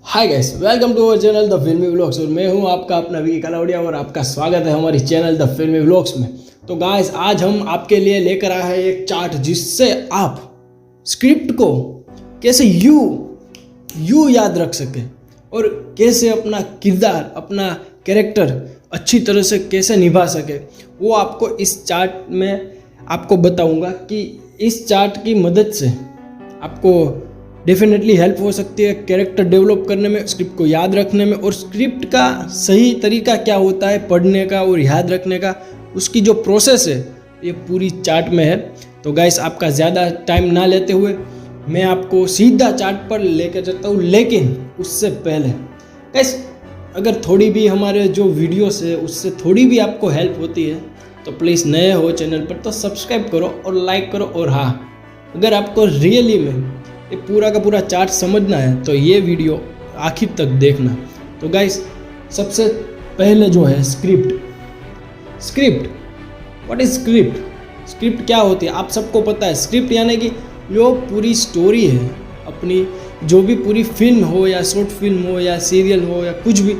Hi guys, welcome to our channel the filmy vlogs. और मैं हूं आपका अपना विकी कलावड़िया और आपका स्वागत है हमारी चैनल द फिल्मी व्लॉग्स में। तो गाइस, आज हम आपके लिए लेकर आए हैं एक चार्ट जिससे आप स्क्रिप्ट को कैसे यू याद रख सके और कैसे अपना किरदार, अपना कैरेक्टर अच्छी तरह से कैसे निभा सके, वो आपको इस चार्ट में आपको बताऊंगा कि इस चार्ट की मदद से आपको डेफिनेटली हेल्प हो सकती है कैरेक्टर डेवलप करने में, स्क्रिप्ट को याद रखने में। और स्क्रिप्ट का सही तरीका क्या होता है पढ़ने का और याद रखने का, उसकी जो प्रोसेस है ये पूरी चार्ट में है। तो गाइस, आपका ज़्यादा टाइम ना लेते हुए मैं आपको सीधा चार्ट पर लेकर चलता हूँ। लेकिन उससे पहले गाइस, अगर थोड़ी भी हमारे जो वीडियोस है उससे थोड़ी भी आपको हेल्प होती है तो प्लीज़ नए हो चैनल पर तो सब्सक्राइब करो और लाइक करो। और हाँ, अगर आपको रियली में ये पूरा का पूरा चार्ट समझना है तो ये वीडियो आखिर तक देखना। तो गाइस, सबसे पहले जो है स्क्रिप्ट व्हाट इज स्क्रिप्ट क्या होती है आप सबको पता है। स्क्रिप्ट यानी कि जो पूरी स्टोरी है अपनी, जो भी पूरी फिल्म हो या शॉर्ट फिल्म हो या सीरियल हो या कुछ भी,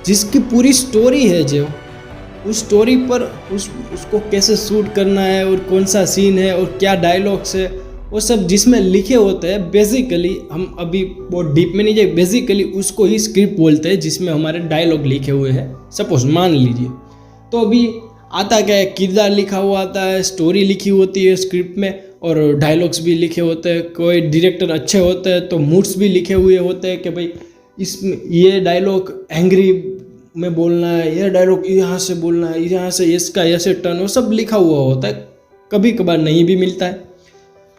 जिसकी पूरी स्टोरी है, जो उस स्टोरी पर उसको कैसे शूट करना है और कौन सा सीन है और क्या डायलॉग्स है, वो सब जिसमें लिखे होते हैं। बेसिकली हम अभी बहुत डीप में नहीं जाए, बेसिकली उसको ही स्क्रिप्ट बोलते हैं जिसमें हमारे डायलॉग लिखे हुए हैं। सपोज मान लीजिए, तो अभी आता क्या है, किरदार लिखा हुआ आता है, स्टोरी लिखी होती है स्क्रिप्ट में और डायलॉग्स भी लिखे होते हैं। कोई डायरेक्टर अच्छे होते हैं तो मूड्स भी लिखे हुए होते हैं कि भाई इसमें ये डायलॉग एंग्री में बोलना है, ये डायलॉग यहाँ से बोलना है, यहाँ से इसका ऐसे टर्न, वो सब लिखा हुआ होता है। कभी कभार नहीं भी मिलता है।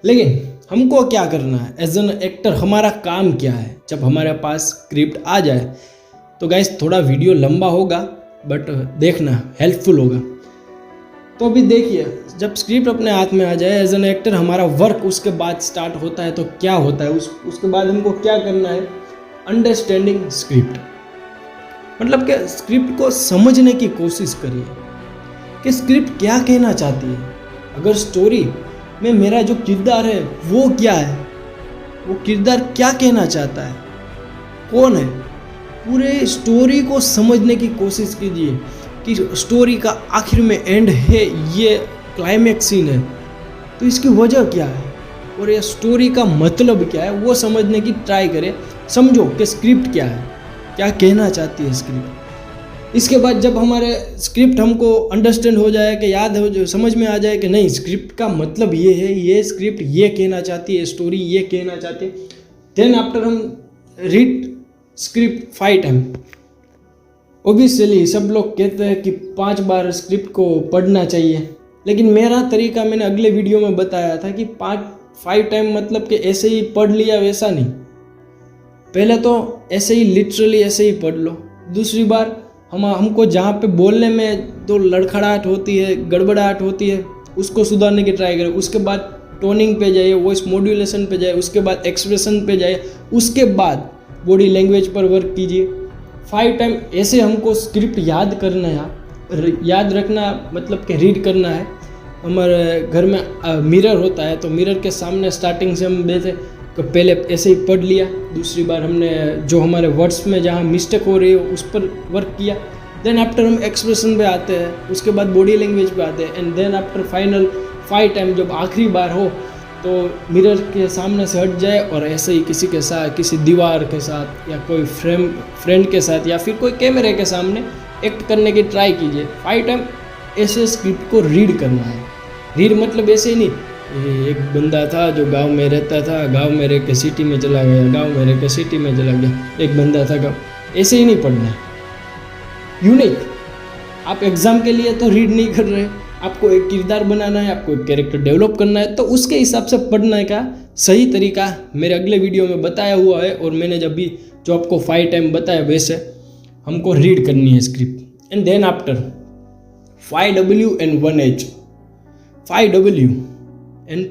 लेकिन हमको क्या करना है एज एन एक्टर, हमारा काम क्या है जब हमारे पास स्क्रिप्ट आ जाए। तो गाइस, थोड़ा वीडियो लंबा होगा बट देखना हेल्पफुल होगा। तो अभी देखिए, जब स्क्रिप्ट अपने हाथ में आ जाए एज एन एक्टर, हमारा वर्क उसके बाद स्टार्ट होता है। तो क्या होता है उसके बाद हमको क्या करना है, अंडरस्टैंडिंग स्क्रिप्ट। मतलब कि स्क्रिप्ट को समझने की कोशिश करिए कि स्क्रिप्ट क्या कहना चाहती है। अगर स्टोरी में मेरा जो किरदार है वो क्या है, वो किरदार क्या कहना चाहता है, कौन है, पूरे स्टोरी को समझने की कोशिश कीजिए कि स्टोरी का आखिर में एंड है, ये क्लाइमैक्स सीन है, तो इसकी वजह क्या है और ये स्टोरी का मतलब क्या है, वो समझने की ट्राई करें। समझो कि स्क्रिप्ट क्या है, क्या कहना चाहती है स्क्रिप्ट। इसके बाद जब हमारे स्क्रिप्ट हमको अंडरस्टैंड हो जाए, कि याद हो, जो समझ में आ जाए कि नहीं स्क्रिप्ट का मतलब ये है, ये स्क्रिप्ट ये कहना चाहती है, स्टोरी ये कहना चाहती है, देन आफ्टर हम रीड स्क्रिप्ट 5 टाइम। ओबियसली सब लोग कहते हैं कि 5 बार स्क्रिप्ट को पढ़ना चाहिए, लेकिन मेरा तरीका मैंने अगले वीडियो में बताया था कि 5 टाइम मतलब कि ऐसे ही पढ़ लिया वैसा नहीं। पहले तो ऐसे ही लिटरली ऐसे ही पढ़ लो। दूसरी बार हमको जहाँ पे बोलने में तो लड़खड़ाहट होती है, गड़बड़ाहट होती है, उसको सुधारने की ट्राई करें। उसके बाद टोनिंग पे जाइए, वॉइस मॉड्यूलेशन पे जाइए, उसके बाद एक्सप्रेशन पे जाइए, उसके बाद बॉडी लैंग्वेज पर वर्क कीजिए। 5 टाइम ऐसे हमको स्क्रिप्ट याद करना है, याद रखना मतलब कि रीड करना है। हमारे घर में मिरर होता है, तो मिरर के सामने स्टार्टिंग से हम बैठे तो पहले ऐसे ही पढ़ लिया, दूसरी बार हमने जो हमारे वर्ड्स में जहाँ मिस्टेक हो रही है उस पर वर्क किया। देन आफ्टर हम एक्सप्रेशन पे आते हैं, उसके बाद बॉडी लैंग्वेज पे आते हैं, and then after final 5 time जब आखिरी बार हो तो मिरर के सामने से हट जाए और ऐसे ही किसी के साथ, किसी दीवार के साथ या कोई फ्रेंड के साथ या फिर कोई कैमरे के सामने एक्ट करने की ट्राई कीजिए। 5 टाइम ऐसे स्क्रिप्ट को रीड करना है। रीड मतलब ऐसे ही नहीं, एक बंदा था जो गांव में रहता था, गांव में रह के सिटी में चला गया, गांव में रह के सिटी में चला गया, एक बंदा था गाँव, ऐसे ही नहीं पढ़ना है। यूनिक, आप एग्जाम के लिए तो रीड नहीं कर रहे, आपको एक किरदार बनाना है, आपको एक कैरेक्टर डेवलप करना है, तो उसके हिसाब से पढ़ने का सही तरीका मेरे अगले वीडियो में बताया हुआ है। और मैंने जब भी जो आपको 5 टाइम बताया वैसे हमको रीड करनी है script. And then after 5W and 1H। 5W and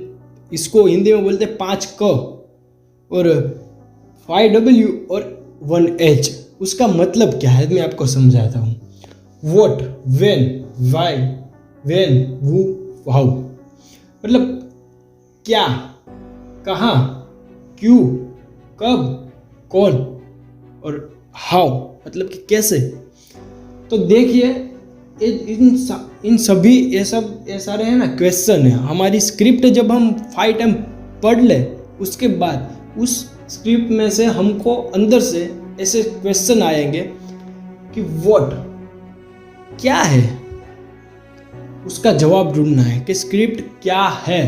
इसको हिंदी में बोलते हैं 5 क, और 5W और 1H, उसका मतलब क्या है मैं आपको समझाता हूँ। What, when, why, when, who, how, मतलब क्या, कहाँ, क्यों, कब, कौन और हाउ मतलब कि कैसे। तो देखिए इन सभी ये सारे हैं ना क्वेश्चन है। हमारी स्क्रिप्ट जब हम 5 टाइम पढ़ ले उसके बाद उस स्क्रिप्ट में से हमको अंदर से ऐसे क्वेश्चन आएंगे कि व्हाट क्या है, उसका जवाब ढूंढना है कि स्क्रिप्ट क्या है,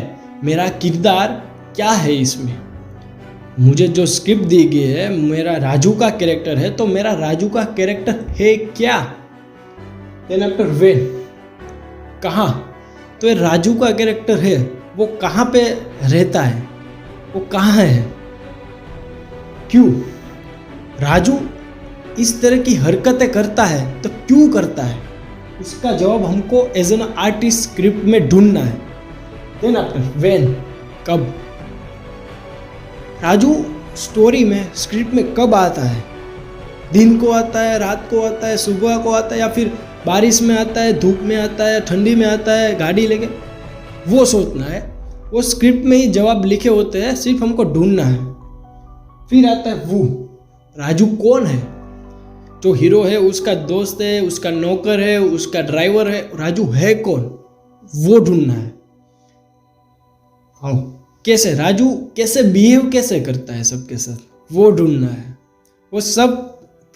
मेरा किरदार क्या है इसमें। मुझे जो स्क्रिप्ट दी गई है मेरा राजू का कैरेक्टर है, तो मेरा राजू का कैरेक्टर है क्या। देन आफ्टर व्हेन कहाँ, तो ये राजू का कैरेक्टर है वो कहाँ पे रहता है, वो कहाँ है, क्यों राजू इस तरह की हरकतें करता है तो क्यों करता है, उसका जवाब हमको एज एन आर्टिस्ट स्क्रिप्ट में ढूंढना है। देन आफ्टर व्हेन कब, राजू स्टोरी में स्क्रिप्ट में कब आता है, दिन को आता है, रात को आता है, सुबह को आता है, या फिर बारिश में आता है, धूप में आता है, ठंडी में आता है, गाड़ी लेके, वो सोचना है। वो स्क्रिप्ट में ही जवाब लिखे होते हैं, सिर्फ हमको ढूंढना है। फिर आता है वो राजू कौन है, जो हीरो है उसका दोस्त है, उसका नौकर है, उसका ड्राइवर है, राजू है कौन, वो ढूंढना है। हाँ कैसे राजू कैसे बिहेव कैसे करता है सबके साथ, वो ढूंढना है। वो सब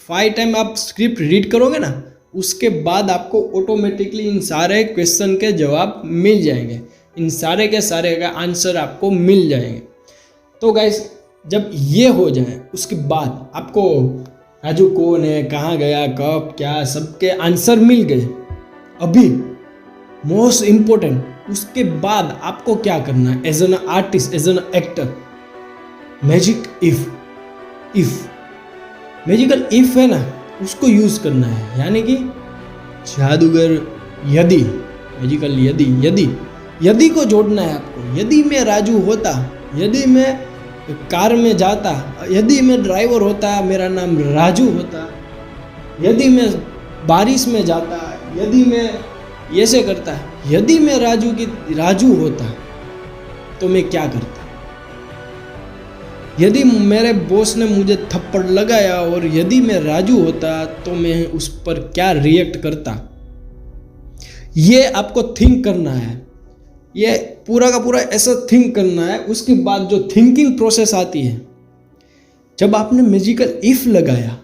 5 टाइम आप स्क्रिप्ट रीड करोगे ना, उसके बाद आपको ऑटोमेटिकली इन सारे क्वेश्चन के जवाब मिल जाएंगे, इन सारे के सारे का आंसर आपको मिल जाएंगे। तो गाइस जब ये हो जाए उसके बाद आपको राजू कौन है, कहाँ गया, कब, क्या, सबके आंसर मिल गए। अभी मोस्ट इम्पोर्टेंट उसके बाद आपको क्या करना है as an artist, as an actor, magic if magical if है ना, उसको यूज करना है। यानी कि जादूगर यदि, मैजिकल यदि को जोड़ना है आपको। यदि मैं राजू होता, यदि मैं कार में जाता, यदि मैं ड्राइवर होता, मेरा नाम राजू होता, यदि मैं बारिश में जाता, यदि मैं ऐसे करता, यदि मैं राजू होता तो मैं क्या करता, यदि मेरे बॉस ने मुझे थप्पड़ लगाया और यदि मैं राजू होता तो मैं उस पर क्या रिएक्ट करता। ये आपको थिंक करना है, ये पूरा का पूरा ऐसा थिंक करना है। उसके बाद जो थिंकिंग प्रोसेस आती है, जब आपने मैजिकल इफ लगाया,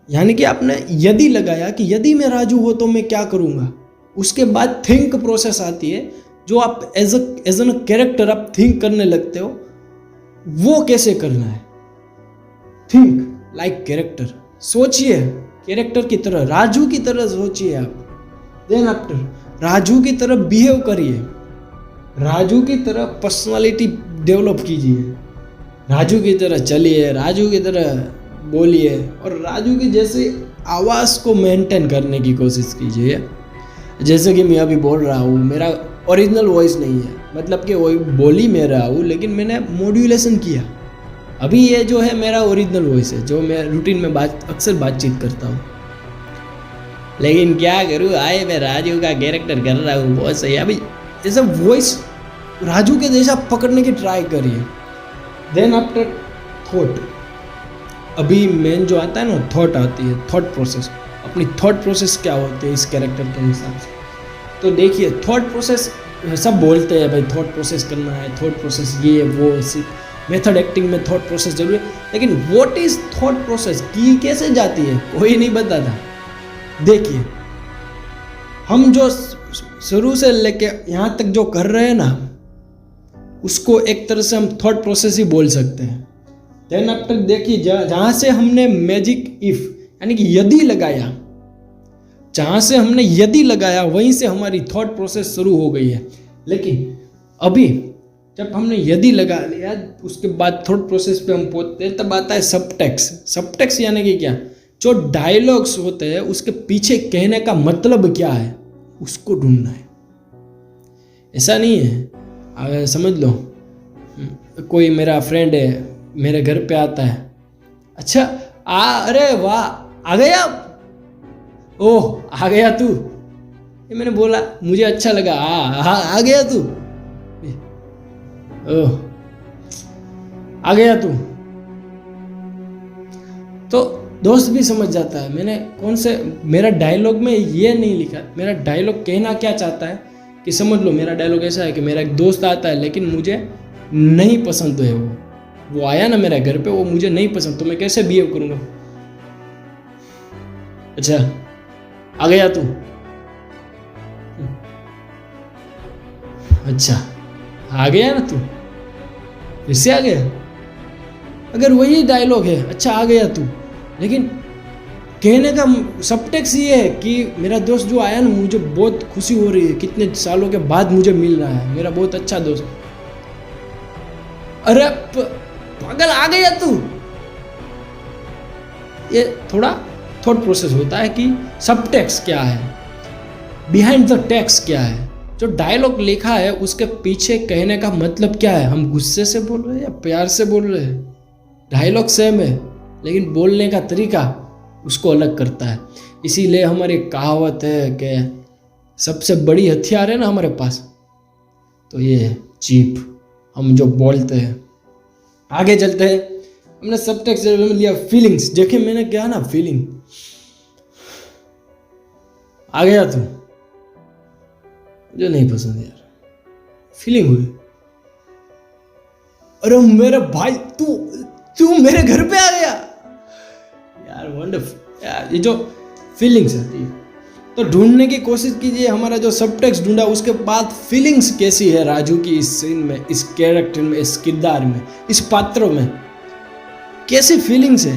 यानी कि आपने यदि लगाया कि यदि मैं राजू हो तो मैं क्या करूंगा, उसके बाद थिंक प्रोसेस आती है, जो आप एज एन कैरेक्टर आप थिंक करने लगते हो। वो कैसे करना है, थिंक लाइक कैरेक्टर, सोचिए कैरेक्टर की तरह, राजू की तरह सोचिए आप। देन आफ्टर राजू की तरह बिहेव करिए, राजू की तरह पर्सनालिटी डेवलप कीजिए, राजू की तरह चलिए, राजू की तरह बोलिए और राजू की जैसे आवाज़ को मेंटेन करने की कोशिश कीजिए। जैसे कि मैं अभी बोल रहा हूँ, मेरा ओरिजिनल वॉइस नहीं है, मतलब कि वही बोली मैं रहा हूँ, लेकिन मैंने मॉड्यूलेशन किया। अभी ये जो है मेरा ओरिजिनल वॉइस है, जो मैं रूटीन में अक्सर बातचीत करता हूँ। लेकिन क्या करूँ, आए मैं राजू का कैरेक्टर कर रहा हूँ, बहुत सही। अभी जैसे वॉइस राजू के जैसा पकड़ने की ट्राई करिए। देन आफ्टर थॉट, अभी मेन जो आता है ना, थॉट आती है, थॉट प्रोसेस। अपनी थॉट प्रोसेस क्या होती है इस कैरेक्टर के हिसाब से। तो देखिए थॉट प्रोसेस, सब बोलते हैं भाई थॉट प्रोसेस करना है, थॉट प्रोसेस ये वो, मेथड एक्टिंग में थॉट प्रोसेस जरूरी है, लेकिन व्हाट इज थॉट प्रोसेस की कैसे जाती है कोई नहीं बताता। देखिए हम जो शुरू से लेके यहाँ तक जो कर रहे हैं ना, उसको एक तरह से हम थॉट प्रोसेस ही बोल सकते हैं। देन आफ्टर देखिए जहाँ से हमने मैजिक इफ यानी कि यदि लगाया, जहाँ से हमने यदि लगाया वहीं से हमारी थॉट प्रोसेस शुरू हो गई है। लेकिन अभी जब हमने यदि लगा लिया, उसके बाद थॉट प्रोसेस पे हम पहुंचते हैं, तब आता है सबटेक्स्ट। सबटेक्स्ट यानी कि क्या, जो डायलॉग्स होते हैं उसके पीछे कहने का मतलब क्या है, उसको ढूंढना है। ऐसा नहीं है, समझ लो कोई मेरा फ्रेंड है, मेरे घर पे आता है, अच्छा अरे वाह आ गया, ओह आ गया तू, ये मैंने बोला मुझे अच्छा लगा, आ गया तू, ओह आ गया तू। तो दोस्त भी समझ जाता है मैंने कौन से, मेरा डायलॉग में ये नहीं लिखा, मेरा डायलॉग कहना क्या चाहता है कि समझ लो मेरा डायलॉग ऐसा है कि मेरा एक दोस्त आता है लेकिन मुझे नहीं पसंद है, वो आया ना मेरे घर पे, वो मुझे नहीं पसंद, तो मैं कैसे बिहेव करूँगा। अच्छा आ गया तू, अच्छा आ गया ना तू, फिर से आ गया। अगर वही डायलॉग है, अच्छा आ गया तू, लेकिन कहने का सबटेक्स ये है कि मेरा दोस्त जो आया ना मुझे बहुत खुशी हो रही है, कितने सालों के बाद मुझे मिल रहा है, मेरा बहुत अच्छा दोस्त। अरे पागल आ गया तू, ये थोड़ा थॉट प्रोसेस होता है कि सबटेक्स क्या है, बिहाइंड द टेक्स्ट क्या है, जो डायलॉग लिखा है उसके पीछे कहने का मतलब क्या है, हम गुस्से से बोल रहे हैं या प्यार से बोल रहे हैं। डायलॉग सेम है लेकिन बोलने का तरीका उसको अलग करता है। इसीलिए हमारी कहावत है कि सबसे बड़ी हथियार है ना हमारे पास, तो ये है जीभ, हम जो बोलते हैं। आगे चलते हैं, हमने सबटेक्स्ट में लिया फीलिंग्स, देखे मैंने क्या ना फीलिंग। आ गया तू, मुझे नहीं पसंद यार, फीलिंग हुई। अरे मेरे भाई तू मेरे घर पे आ गया यार, वंडरफुल यार। ये जो फीलिंग्स आती है तो ढूंढने की कोशिश कीजिए, हमारा जो सबटेक्स्ट ढूंढा उसके बाद फीलिंग्स कैसी है राजू की इस सीन में, इस कैरेक्टर में, इस किरदार में, इस पात्रों में कैसी फीलिंग्स है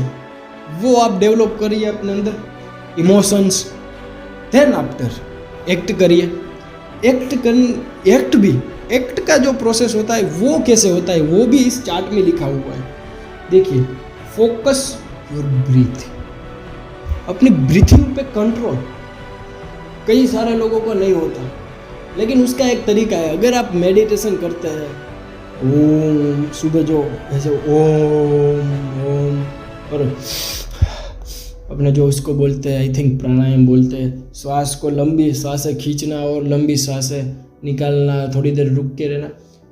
वो आप डेवलप करिए अपने अंदर, इमोशंस। देन आफ्टर एक्ट करिए, एक्ट का जो प्रोसेस होता है वो कैसे होता है वो भी इस चार्ट में लिखा हुआ है। देखिए, फोकस योर ब्रीथ, अपनी ब्रीथिंग पे कंट्रोल कई सारे लोगों को नहीं होता, लेकिन उसका एक तरीका है। अगर आप मेडिटेशन करते हैं, ओम, सुबह जो ऐसे ओम और अपने जो उसको बोलते हैं, आई थिंक प्राणायाम बोलते हैं, श्वास को लंबी सांसें खींचना और लंबी सांसें निकालना, थोड़ी देर रुक के रहना,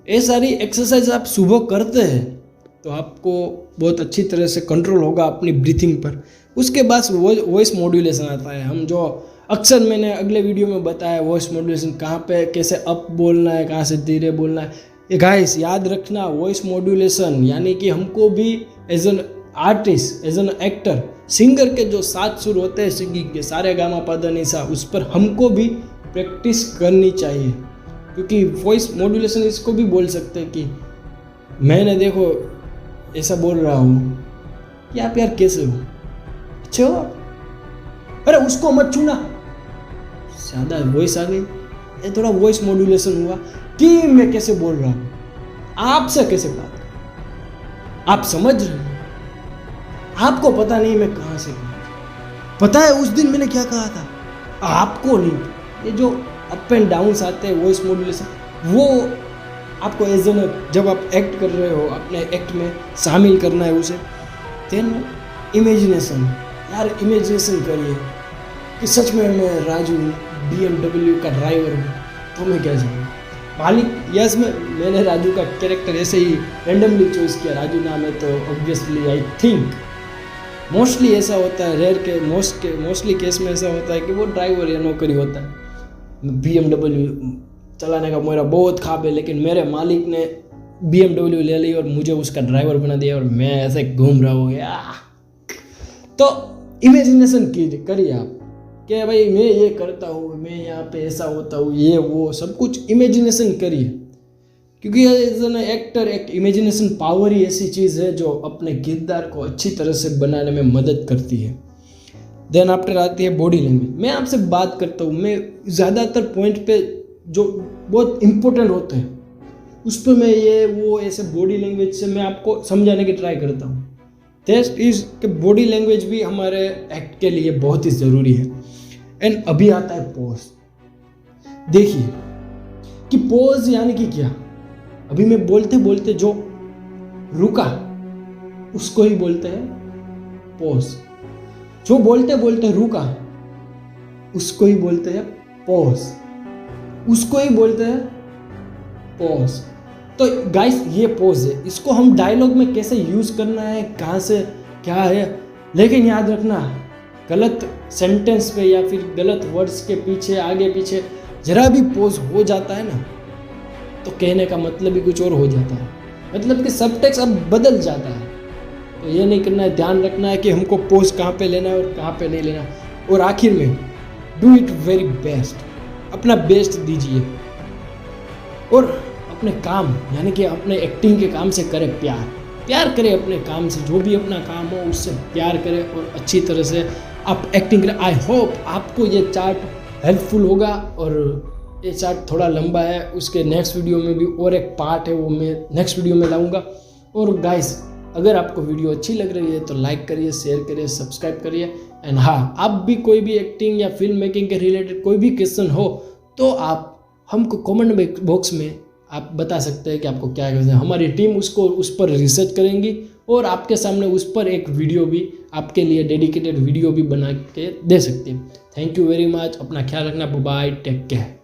ये सारी एक्सरसाइज आप सुबह करते हैं तो आपको बहुत अच्छी तरह से कंट्रोल होगा अपनी ब्रीथिंग पर। उसके बाद वॉइस मॉड्यूलेशन आता है, हम जो अक्सर मैंने अगले वीडियो में बताया, वॉइस मॉड्यूलेशन कहाँ पे कैसे अप बोलना है, कहाँ से धीरे बोलना है। ये गाइस याद रखना, वॉइस मॉड्यूलेशन यानी कि हमको भी as an artist, as an actor, singer के जो 7 सुर होते हैं सिंगिंग के, सारे गामा पा नी सा, उस पर हमको भी प्रैक्टिस करनी चाहिए। क्योंकि वॉइस मॉड्यूलेशन इसको भी बोल सकते हैं कि मैंने देखो ऐसा बोल रहा हूँ कि आप यार कैसे हो, अच्छे हो आप, अरे उसको मत छूना, ज़्यादा वॉइस आ गई, ये थोड़ा वॉइस मॉड्यूलेशन हुआ कि मैं कैसे बोल रहा हूँ, आपसे कैसे बात कर, आप समझ रहे हो, आपको पता नहीं मैं कहाँ से पता है उस दिन मैंने क्या कहा था, आपको नहीं। ये जो अप एंड डाउन्स आते हैं वॉइस मॉड्यूलेशन, वो आपको एज एन, जब आप एक्ट कर रहे हो अपने एक्ट में शामिल करना है उसे। देन इमेजिनेशन, यार इमेजिनेशन करिए कि सच में मैं राजू BMW का ड्राइवर हूँ, तो मैं क्या जानूँ मालिक। यस, मैंने राजू का कैरेक्टर ऐसे ही रैंडमली चॉइस किया, राजू नाम है तो ऑब्वियसली आई थिंक मोस्टली ऐसा होता है, रेयर के मोस्टली केस में ऐसा होता है कि वो ड्राइवर या नौकरी होता है। BMW चलाने का मेरा बहुत ख्वाब है, लेकिन मेरे मालिक ने BMW ले ली और मुझे उसका ड्राइवर बना दिया और मैं ऐसे घूम रहा हूँ यार। तो इमेजिनेशन करिए आप कि भाई मैं ये करता हूँ, मैं यहाँ पे ऐसा होता हूँ, ये वो सब कुछ इमेजिनेशन करिए, क्योंकि एज एन एक्टर एक इमेजिनेशन पावर ही ऐसी चीज़ है जो अपने किरदार को अच्छी तरह से बनाने में मदद करती है। देन आफ्टर आती है बॉडी लैंग्वेज। मैं आपसे बात करता हूँ, मैं ज़्यादातर पॉइंट पे जो बहुत इम्पोर्टेंट होते हैं उस पर मैं ये वो ऐसे बॉडी लैंग्वेज से मैं आपको समझाने की ट्राई करता हूँ। दैट इज कि बॉडी लैंग्वेज भी हमारे एक्ट के लिए बहुत ही ज़रूरी है। एंड अभी आता है पॉज। देखिए कि पॉज यानी कि क्या, अभी मैं बोलते बोलते जो रुका उसको ही बोलते हैं पॉज, जो बोलते बोलते रुका उसको ही बोलते हैं पॉज, उसको ही बोलते हैं पॉज। तो गाइस ये पॉज है, इसको हम डायलॉग में कैसे यूज करना है, कहाँ से क्या है, लेकिन याद रखना, गलत सेंटेंस पे या फिर गलत वर्ड्स के पीछे आगे पीछे जरा भी पोज हो जाता है ना, तो कहने का मतलब ही कुछ और हो जाता है, मतलब कि सब टेक्स्ट अब बदल जाता है। तो ये नहीं करना है, ध्यान रखना है कि हमको पोज कहाँ पे लेना है और कहाँ पे नहीं लेना। और आखिर में डू इट वेरी बेस्ट, अपना बेस्ट दीजिए और अपने काम यानी कि अपने एक्टिंग के काम से करें प्यार करें अपने काम से, जो भी अपना काम हो उससे प्यार करें और अच्छी तरह से आप एक्टिंग करें। आई होप आपको ये चार्ट हेल्पफुल होगा। और ये चार्ट थोड़ा लंबा है, उसके नेक्स्ट वीडियो में भी और एक पार्ट है, वो मैं नेक्स्ट वीडियो में लाऊंगा। और गाइस, अगर आपको वीडियो अच्छी लग रही है तो लाइक करिए, शेयर करिए, सब्सक्राइब करिए। एंड हाँ, आप भी कोई भी एक्टिंग या फिल्म मेकिंग के रिलेटेड कोई भी क्वेश्चन हो तो आप हमको कमेंट बॉक्स में आप बता सकते हैं कि आपको क्या करना है। हमारी टीम उस पर रिसर्च करेंगी और आपके सामने उस पर एक वीडियो भी, आपके लिए डेडिकेटेड वीडियो भी बना के दे सकती है। थैंक यू वेरी मच, अपना ख्याल रखना, बाय, टेक केयर।